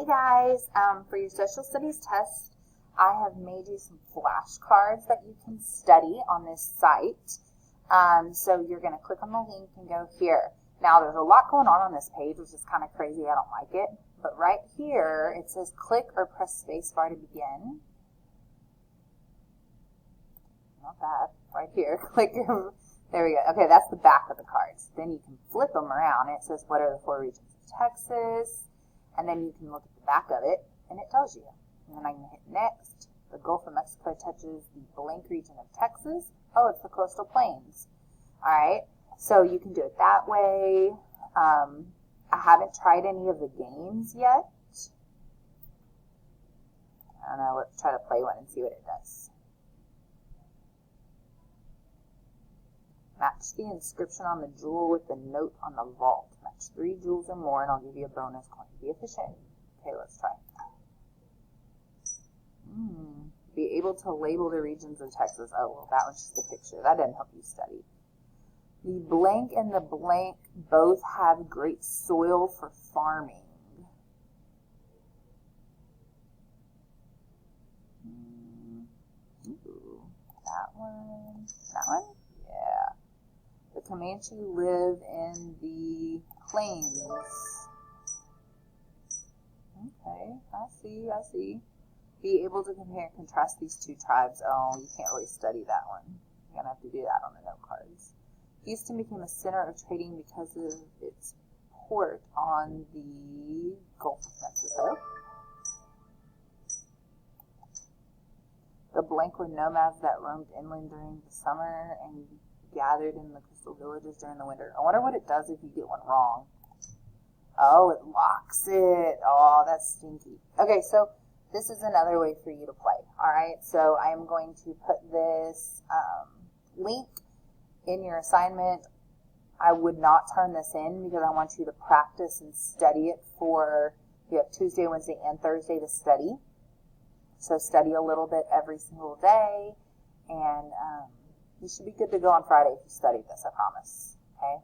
guys, for your social studies test, I have made you some flashcards that you can study on this site. So you're going to click on the link and go here. Now there's a lot going on this page, which is kind of crazy. I don't like it. But right here, it says click or press spacebar to begin. Not bad. Right here, click. There we go. Okay, that's the back of the cards. Then you can flip them around. It says what are the 4 regions of Texas. And then you can look at the back of it, and it tells you. And then I can hit next. The Gulf of Mexico touches the blank region of Texas. Oh, it's the coastal plains. All right, so you can do it that way. I haven't tried any of the games yet. I don't know. Let's try to play one and see what it does. Match the inscription on the jewel with the note on the vault. Match 3 jewels or more, and I'll give you a bonus coin. Be efficient. Okay, let's try. Be able to label the regions of Texas. Oh, well, that was just a picture. That didn't help you study. The blank and the blank both have great soil for farming. Ooh, that one. That one? Yeah. The Comanche live in the plains. Okay, I see. Be able to compare and contrast these 2 tribes. Oh, you can't really study that one. You're going to have to do that on the note cards. Houston became a center of trading because of its port on the Gulf of Mexico. The blank were nomads that roamed inland during the summer and gathered in the coastal villages during the winter. I wonder what it does if you get one wrong. Oh, it locks it. Oh, that's stinky. Okay, so this is another way for you to play. All right, so I am going to put this link in your assignment. I would not turn this in because I want you to practice and study it for, you have Tuesday, Wednesday, and Thursday to study. So study a little bit every single day, and you should be good to go on Friday if you studied this, I promise. Okay?